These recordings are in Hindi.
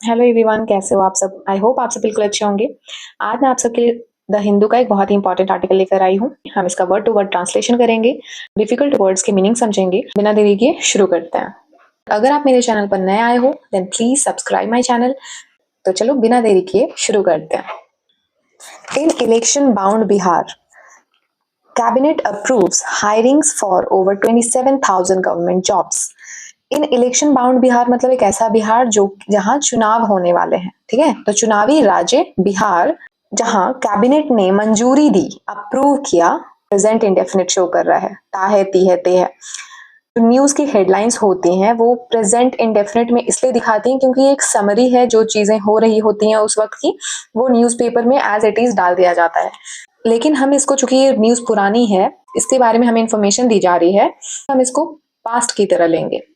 हेलो एवरीवन, कैसे हो आप सब? आई होप आप सब बिल्कुल अच्छे होंगे। आज मैं आप सबके लिए द हिंदू का एक बहुत ही इंपॉर्टेंट आर्टिकल लेकर आई हूँ। हम इसका वर्ड टू वर्ड ट्रांसलेशन करेंगे, डिफिकल्ट वर्ड्स के मीनिंग समझेंगे। बिना देरी के शुरू करते हैं। अगर आप मेरे चैनल पर नए आए हो then please subscribe my channel. तो चलो बिना देरी किए शुरू करते हैं। In election bound Bihar, cabinet approves hirings for over 27,000 government jobs. In election bound Bihar मतलब एक ऐसा बिहार जो जहां चुनाव होने वाले हैं, ठीक है। तो चुनावी राज्य बिहार जहां कैबिनेट ने मंजूरी दी, अप्रूव किया। प्रेजेंट इंडेफिनिट शो कर रहा है, ता है, ती है, ते है। जो न्यूज की हेडलाइंस होती हैं वो प्रेजेंट इंडेफिनिट में इसलिए दिखाती हैं क्योंकि एक समरी है, जो चीजें हो रही होती हैं उस वक्त की, वो न्यूज़पेपर में एज इट इज डाल दिया जाता है। लेकिन हम इसको, चूंकि ये न्यूज पुरानी है, इसके बारे में हमें इंफॉर्मेशन दी जा रही है, हम इसको पास्ट की तरह लेंगे।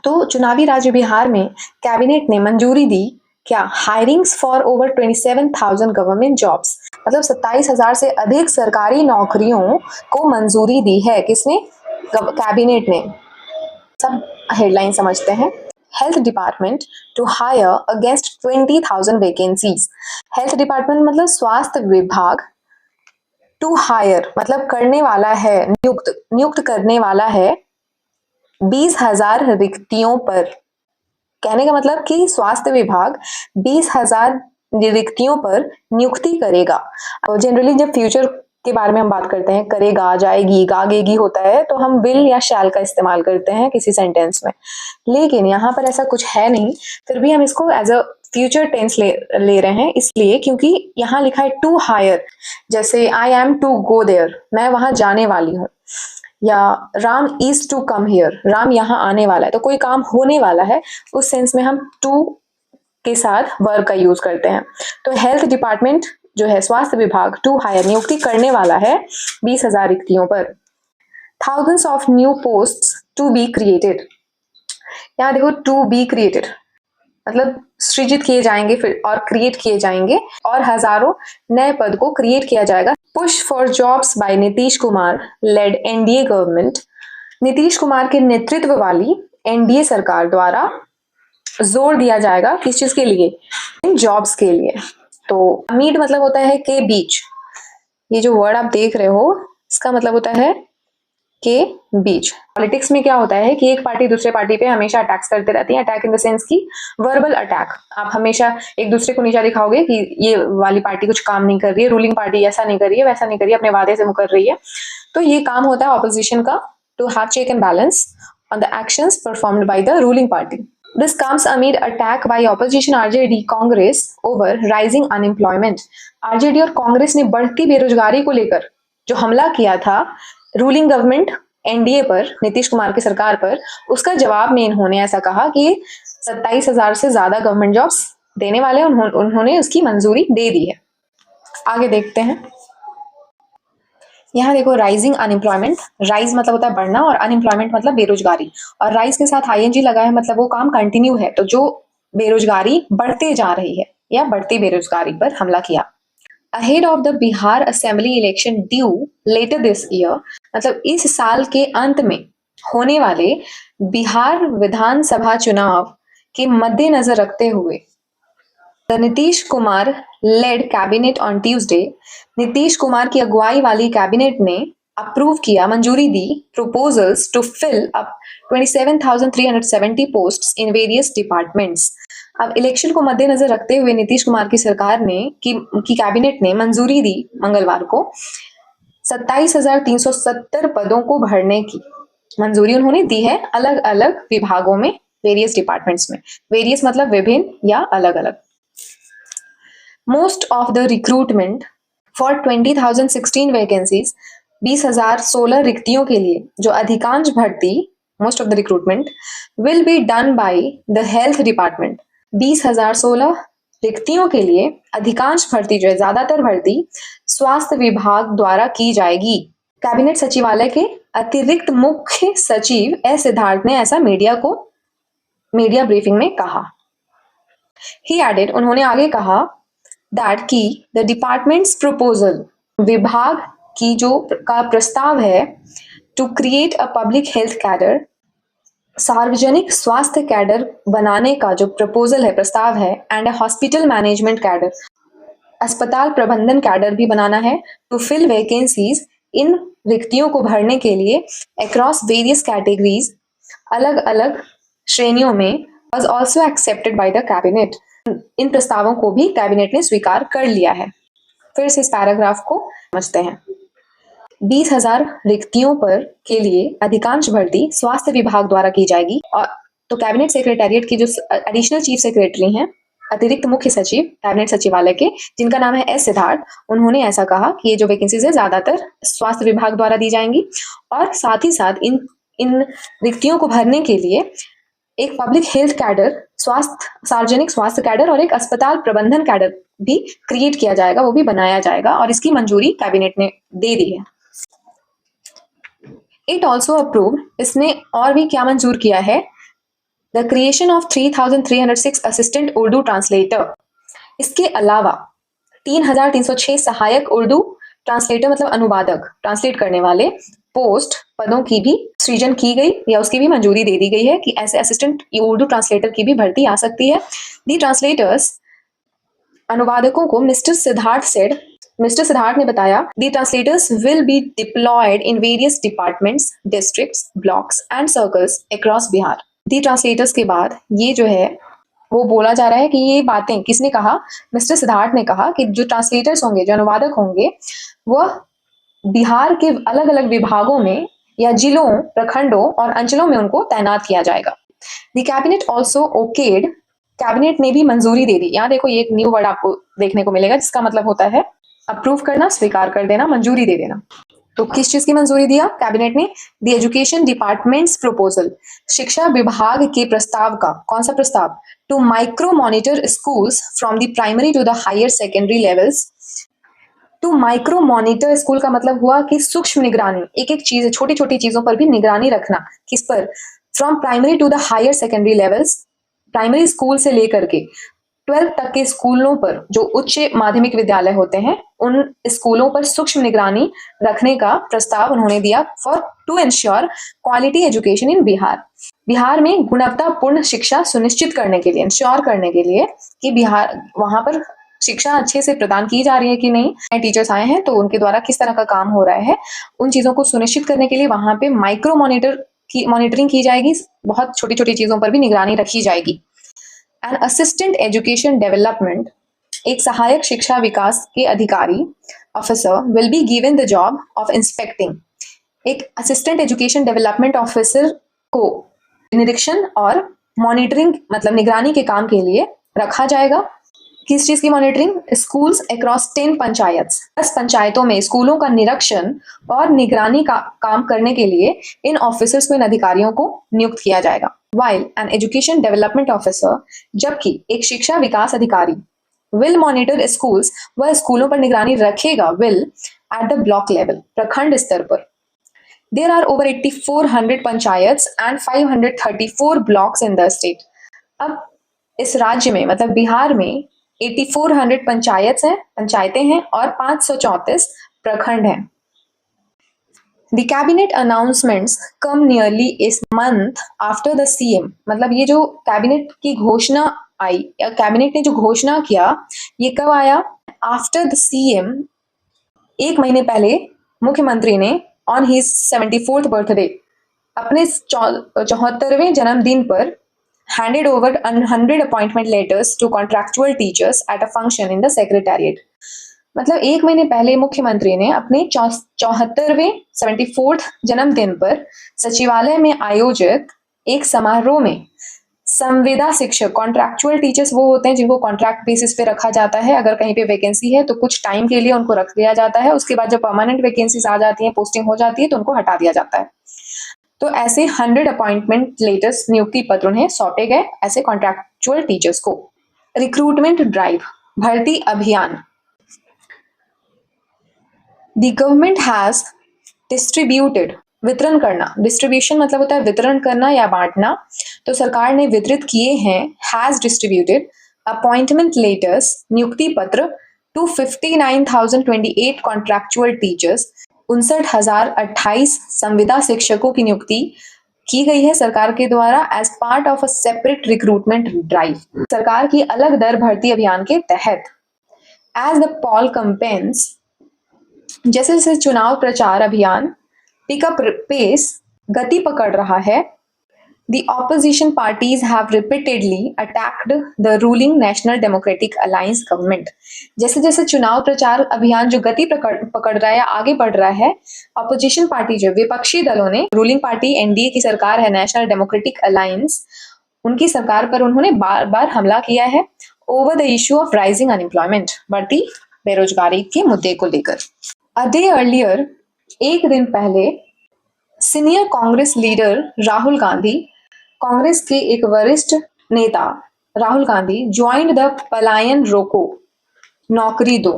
तो चुनावी राज्य बिहार में कैबिनेट ने मंजूरी दी क्या? Hirings for over 27,000 government jobs, मतलब 27,000 से अधिक सरकारी नौकरियों को मंजूरी दी है। किसने? कैबिनेट ने। सब हेडलाइन समझते हैं। Health department to hire against 20,000 vacancies. Health department मतलब स्वास्थ्य विभाग, टू हायर मतलब करने वाला है, नियुक्त करने वाला है 20,000 रिक्तियों पर। कहने का मतलब कि स्वास्थ्य विभाग 20,000 रिक्तियों पर नियुक्ति करेगा। जनरली जब फ्यूचर के बारे में हम बात करते हैं, करेगा, जाएगी, गागेगी होता है, तो हम विल या शैल का इस्तेमाल करते हैं किसी सेंटेंस में। लेकिन यहाँ पर ऐसा कुछ है नहीं, फिर भी हम इसको एज अ फ्यूचर टेंस ले रहे हैं, इसलिए क्योंकि यहाँ लिखा है टू हायर। जैसे I am to go there, मैं वहां जाने वाली हूँ। या Ram is to come here, Ram यहाँ आने वाला है, तो कोई काम होने वाला है, उस सेंस में हम टू के साथ वर्ब का यूज करते हैं। तो हेल्थ डिपार्टमेंट जो है, स्वास्थ्य विभाग, टू हायर नियुक्ति करने वाला है 20,000 रिक्तियों पर। Thousands of new posts to be created. यहाँ देखो, टू बी क्रिएटेड मतलब सृजित किए जाएंगे, फिर और क्रिएट किए जाएंगे, और हजारों नए पद को क्रिएट किया जाएगा। Push for jobs by Nitish Kumar led NDA government. Nitish Kumar के नेतृत्व वाली एनडीए सरकार द्वारा जोर दिया जाएगा किस चीज के लिए? इन जॉब्स के लिए। तो अमीड मतलब होता है के बीच। ये जो वर्ड आप देख रहे हो, इसका मतलब होता है के बीच। पॉलिटिक्स में क्या होता है कि एक पार्टी दूसरे पार्टी पे हमेशा अटैक्स करते रहती है। अटैक इन द सेंस की वर्बल अटैक। आप हमेशा एक दूसरे को नीचा दिखाओगे कि ये वाली पार्टी कुछ काम नहीं कर रही है, रूलिंग पार्टी ऐसा नहीं कर रही है, वैसा नहीं कर रही है, अपने वादे से मुकर रही है। तो ये काम होता है ऑपोजिशन का, to have check and balance on the actions performed by the ruling party. This comes amid attack by opposition RJD Congress over rising unemployment. RJD और कांग्रेस ने बढ़ती बेरोजगारी को लेकर जो हमला किया था रूलिंग गवर्नमेंट एनडीए पर, नीतीश कुमार की सरकार पर, उसका जवाब में इन्होंने ऐसा कहा कि 27,000 से ज्यादा गवर्नमेंट जॉब्स देने वाले उन्होंने उसकी मंजूरी दे दी है। आगे देखते हैं। यहाँ देखो, राइजिंग अनएम्प्लॉयमेंट। राइज मतलब होता है बढ़ना, और अनएम्प्लॉयमेंट मतलब बेरोजगारी, और राइज के साथ आईएनजी लगा है, मतलब वो काम कंटिन्यू है। तो जो बेरोजगारी बढ़ते जा रही है या बढ़ती बेरोजगारी पर हमला किया। Ahead of the Bihar assembly election due later this year, मतलब इस साल के अंत में होने वाले बिहार विधानसभा चुनाव के मद्देनजर रखते हुए the Nitish Kumar led cabinet on Tuesday, Nitish Kumar की अगुवाई वाली कैबिनेट ने अप्रूव किया, मंजूरी दी, proposals to fill up 27,370 posts in various departments. अब इलेक्शन को मद्देनजर रखते हुए नीतीश कुमार की सरकार ने की कैबिनेट ने मंजूरी दी मंगलवार को 27,370 पदों को भरने की मंजूरी उन्होंने दी है, अलग अलग विभागों में, वेरियस डिपार्टमेंट्स में। वेरियस मतलब विभिन्न या अलग अलग। Most of the recruitment for 20,016 vacancies, 20,016 रिक्तियों के लिए जो अधिकांश भर्ती, most of the recruitment will be done by the health department। 20,016 रिक्तियों के लिए अधिकांश भर्ती जो है, ज्यादातर भर्ती स्वास्थ्य विभाग द्वारा की जाएगी। कैबिनेट सचिवालय के अतिरिक्त मुख्य सचिव एस सिद्धार्थ ने ऐसा मीडिया ब्रीफिंग में कहा। ही एडेड, उन्होंने आगे कहा दैट की द डिपार्टमेंट्स प्रपोजल, विभाग की जो का प्रस्ताव है, to create a public health cadre, सार्वजनिक स्वास्थ्य कैडर बनाने का जो प्रपोजल है, प्रस्ताव है, एंड हॉस्पिटल मैनेजमेंट कैडर, अस्पताल प्रबंधन कैडर भी बनाना है टू फिल वैकेंसीज, इन रिक्तियों को भरने के लिए अक्रॉस वेरियस कैटेगरीज, अलग अलग श्रेणियों में, was also accepted by the cabinet. इन प्रस्तावों को भी कैबिनेट ने स्वीकार कर लिया है। फिर से इस पैराग्राफ को समझते हैं। 20,000 रिक्तियों पर के लिए अधिकांश भर्ती स्वास्थ्य विभाग द्वारा की जाएगी। और तो कैबिनेट सेक्रेटेरिएट की जो एडिशनल चीफ सेक्रेटरी हैं, अतिरिक्त मुख्य सचिव कैबिनेट सचिवालय के, जिनका नाम है एस सिद्धार्थ, उन्होंने ऐसा कहा कि ये जो वैकेंसीज है ज्यादातर स्वास्थ्य विभाग द्वारा दी जाएंगी और साथ ही साथ इन रिक्तियों को भरने के लिए एक पब्लिक हेल्थ कैडर, सार्वजनिक स्वास्थ्य कैडर और एक अस्पताल प्रबंधन कैडर भी क्रिएट किया जाएगा, वो भी बनाया जाएगा और इसकी मंजूरी कैबिनेट ने दे दी है। इट ऑल्सो अप्रूव, इसने और भी क्या मंजूर किया है, the creation of 3,306 assistant Urdu translator. इसके अलावा 3,306 सहायक उर्दू ट्रांसलेटर मतलब अनुवादक, ट्रांसलेट करने वाले पोस्ट पदों की भी सृजन की गई या उसकी भी मंजूरी दे दी गई है कि ऐसे असिस्टेंट उर्दू ट्रांसलेटर की भी भर्ती आ सकती है। दी ट्रांसलेटर्स, अनुवादकों को मिस्टर सिद्धार्थ ने बताया, the translators will be deployed in various departments, districts, blocks and circles across Bihar. The translators के बाद ये जो है वो बोला जा रहा है कि ये बातें किसने कहा, मिस्टर सिद्धार्थ ने कहा कि जो ट्रांसलेटर्स होंगे, जो अनुवादक होंगे, वह बिहार के अलग अलग विभागों में या जिलों, प्रखंडों और अंचलों में उनको तैनात किया जाएगा। द कैबिनेट ऑल्सो ओकेड, कैबिनेट ने भी मंजूरी दे दी। यहाँ देखो ये एक न्यू वर्ड आपको देखने को मिलेगा जिसका मतलब होता है अप्रूव करना, स्वीकार कर देना, मंजूरी दे देना। तो किस चीज की मंजूरी दिया कैबिनेट ने? द एजुकेशन डिपार्टमेंट्स प्रपोजल, शिक्षा विभाग के प्रस्ताव का। कौन सा प्रस्ताव? To micro monitor schools from the primary to the higher secondary levels. To micro monitor school का मतलब हुआ कि सूक्ष्म निगरानी, एक एक चीज, छोटी छोटी चीजों पर भी निगरानी रखना। किस पर? From primary to the higher secondary levels, primary school से लेकर के 12th तक के स्कूलों पर, जो उच्च माध्यमिक विद्यालय होते हैं, उन स्कूलों पर सूक्ष्म निगरानी रखने का प्रस्ताव उन्होंने दिया for to ensure quality education in Bihar. Bihar में गुणवत्तापूर्ण शिक्षा सुनिश्चित करने के लिए, इंश्योर करने के लिए कि बिहार, वहां पर शिक्षा अच्छे से प्रदान की जा रही है कि नहीं, नए टीचर्स आए हैं तो उनके द्वारा किस तरह का काम हो रहा है, उन चीजों को सुनिश्चित करने के लिए वहां पे माइक्रो मॉनिटरिंग की जाएगी, बहुत छोटी छोटी चीजों पर भी निगरानी रखी जाएगी। एंड असिस्टेंट एजुकेशन डेवलपमेंट, एक सहायक शिक्षा विकास के अधिकारी, officer, will be given the job of inspecting. एक असिस्टेंट एजुकेशन डेवलपमेंट ऑफिसर को निरीक्षण और मॉनिटरिंग मतलब निगरानी के काम के लिए रखा जाएगा। किस चीज की मॉनिटरिंग? स्कूल्स अक्रॉस 10 पंचायत, 10 पंचायतों में स्कूलों का निरीक्षण और निगरानी का काम करने के लिए इन ऑफिसर्स को, इन अधिकारियों को नियुक्त किया जाएगा। While an education development officer, जबकि एक शिक्षा विकास अधिकारी, विल मॉनिटर स्कूल्स, वह स्कूलों पर निगरानी रखेगा, will at the block level, प्रखंड स्तर पर। There are over 8,400 panchayat and 534 blocks in the state. अब इस राज्य में मतलब बिहार में 8,400 पंचायतें हैं और 534 प्रखंड हैं। The cabinet announcements come nearly इस मंथ आफ्टर द सीएम, मतलब ये जो कैबिनेट की घोषणा आई या कैबिनेट ने जो घोषणा किया, ये कब आया? आफ्टर द सीएम, एक महीने पहले मुख्यमंत्री ने ऑन हिज 74th बर्थडे, अपने 74वें जन्मदिन पर, handed over 100 appointment letters to contractual teachers at a function in the secretariat। मतलब एक महीने पहले मुख्यमंत्री ने अपने 74वें 74th जन्मदिन पर सचिवालय में आयोजित एक समारोह में संविदा शिक्षक, कॉन्ट्रैक्चुअल टीचर्स वो होते हैं जिनको कॉन्ट्रैक्ट बेसिस पे रखा जाता है। अगर कहीं पे वैकेंसी है तो कुछ टाइम के लिए उनको रख दिया जाता है, उसके बाद जब परमानेंट वैकेंसीज आ जाती है, पोस्टिंग हो जाती है, तो उनको हटा दिया जाता है। तो ऐसे 100 अपॉइंटमेंट लेटर्स, नियुक्ति पत्र उन्हें सौंपे गए ऐसे कॉन्ट्रैक्चुअल टीचर्स को। रिक्रूटमेंट ड्राइव, भर्ती अभियान। द गवर्नमेंट हैज डिस्ट्रीब्यूटेड, वितरण करना, डिस्ट्रीब्यूशन मतलब होता है वितरण करना या बांटना, तो सरकार ने वितरित किए हैं, हैज डिस्ट्रीब्यूटेड अपॉइंटमेंट लेटर्स, नियुक्ति पत्र, टू 59,028 कॉन्ट्रैक्चुअल टीचर्स, 59,028 संविदा शिक्षकों की नियुक्ति की गई है सरकार के द्वारा as part of a separate recruitment drive, सरकार की अलग दर भर्ती अभियान के तहत। एज द पॉल कैंपेन्स, जैसे जैसे चुनाव प्रचार अभियान पिकअप पेस, गति पकड़ रहा है, the opposition parties have repeatedly attacked the ruling National Democratic Alliance government। जैसे जैसे चुनाव प्रचार अभियान जो गति पकड़ रहा है, आगे बढ़ रहा है, ऑपोजिशन पार्टी जो विपक्षी दलों ने, रूलिंग पार्टी एनडीए की सरकार है नेशनल डेमोक्रेटिक अलायंस, उनकी सरकार पर उन्होंने बार बार हमला किया है over the issue of rising unemployment, बढ़ती बेरोजगारी के मुद्दे को लेकर। अ डे अर्लियर, एक दिन पहले, सीनियर कांग्रेस लीडर राहुल गांधी, कांग्रेस के एक वरिष्ठ नेता राहुल गांधी ज्वाइंड द पलायन रोको, नौकरी दो,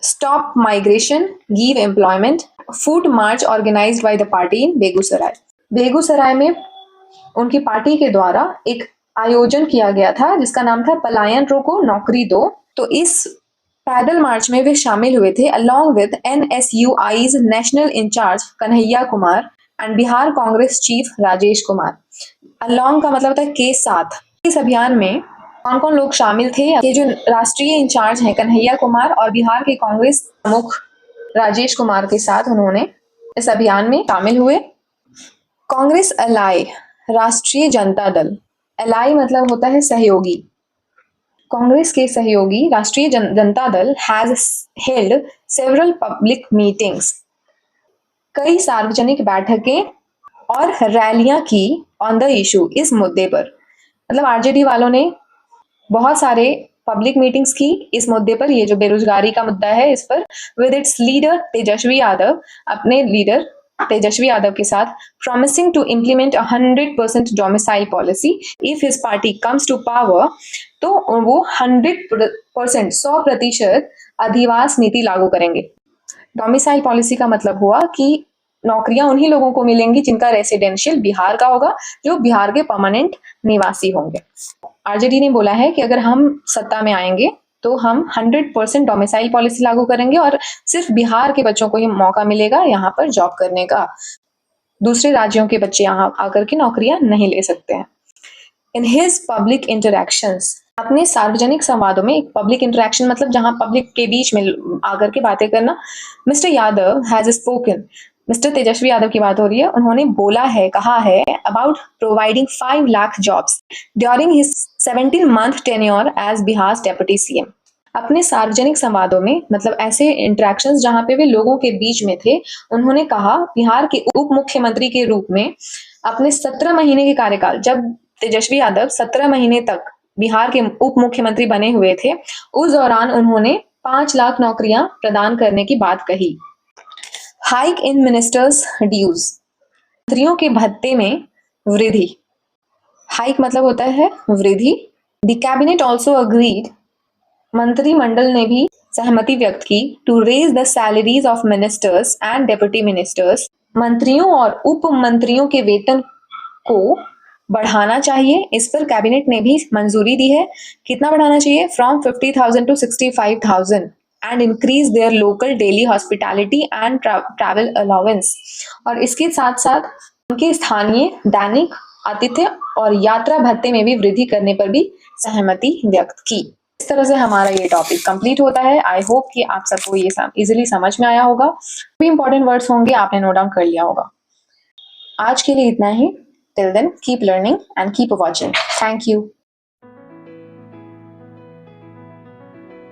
stop migration, give employment food march organised by the party in Begusarai. Begusarai में उनकी पार्टी के द्वारा एक आयोजन किया गया था जिसका नाम था पलायन रोको, नौकरी दो। तो इस पैदल मार्च में वे शामिल हुए थे along with NSUI's national in-charge Kanhaiya Kumar and Bihar Congress chief Rajesh Kumar. Along का मतलब होता है के साथ। इस अभियान में कौन कौन लोग शामिल थे? ये जो राष्ट्रीय इंचार्ज हैं कन्हैया कुमार और बिहार के कांग्रेस प्रमुख राजेश कुमार के साथ उन्होंने इस अभियान में शामिल हुए। कांग्रेस अलाई, राष्ट्रीय जनता दल, अलाई मतलब होता है सहयोगी, कांग्रेस के सहयोगी राष्ट्रीय Janata Dal has held several public meetings, कई सार्वजनिक बैठकें और रैलियां की ऑन द इशू, इस मुद्दे पर। मतलब आरजेडी वालों ने बहुत सारे पब्लिक मीटिंग्स की इस मुद्दे पर, ये जो बेरोजगारी का मुद्दा है इस पर, with its leader Tejashwi Yadav, अपने लीडर तेजस्वी यादव के साथ, promising to implement 100% domicile policy if his party comes to power. तो वो 100%, 100% अधिवास नीति लागू करेंगे। डोमिसाइल पॉलिसी का मतलब हुआ कि नौकरियां उन्हीं लोगों को मिलेंगी जिनका रेसिडेंशियल बिहार का होगा, जो बिहार के परमानेंट निवासी होंगे। आरजेडी ने बोला है कि अगर हम सत्ता में आएंगे तो हम 100% डोमिसाइल पॉलिसी लागू करेंगे और सिर्फ बिहार के बच्चों को ही मौका मिलेगा यहाँ पर जॉब करने का, दूसरे राज्यों के बच्चे यहाँ आकर के नौकरियां नहीं ले सकते हैं। इन हिज पब्लिक इंटरैक्शंस, अपने सार्वजनिक संवादों में, एक पब्लिक इंटरैक्शन मतलब जहां पब्लिक के बीच में आकर के बातें करना, mister Yadav has spoken, mister Tejashwi Yadav की बात हो रही है, उन्होंने बोला है, कहा है about providing 5 lakh jobs during his 17-month tenure as Bihar deputy CM. अपने सार्वजनिक संवादों में, मतलब ऐसे इंटरेक्शंस जहां पे वे लोगों के बीच में थे, उन्होंने कहा बिहार के उप मुख्यमंत्री के रूप में अपने 17 महीने के कार्यकाल, जब तेजस्वी यादव 17 महीने तक बिहार के उप मुख्यमंत्री बने हुए थे, उस दौरान उन्होंने 5 लाख नौकरियां प्रदान करने की बात कही। हाइक इन मिनिस्टर्स ड्यूज, मंत्रियों के भत्ते में वृद्धि, हाइक मतलब होता है वृद्धि। द कैबिनेट ऑल्सो अग्रीड, मंत्रिमंडल ने भी सहमति व्यक्त की, to raise the salaries of ministers and deputy ministers, मंत्रियों और उप मंत्रियों के वेतन को बढ़ाना चाहिए। इस पर कैबिनेट ने भी मंजूरी दी है। कितना बढ़ाना चाहिए? From 50,000 to 65,000 and increase their local daily hospitality and travel allowance, और इसके साथ साथ उनके स्थानीय दैनिक आतिथ्य और यात्रा भत्ते में भी वृद्धि करने पर भी सहमति व्यक्त की। इस तरह से हमारा ये टॉपिक कंप्लीट होता है। आई होप कि आप सबको ये इजीली समझ में आया होगा। भी इंपॉर्टेंट वर्ड्स होंगे आपने नोट डाउन कर लिया होगा। आज के लिए इतना ही। Till then, keep learning and keep watching. Thank you.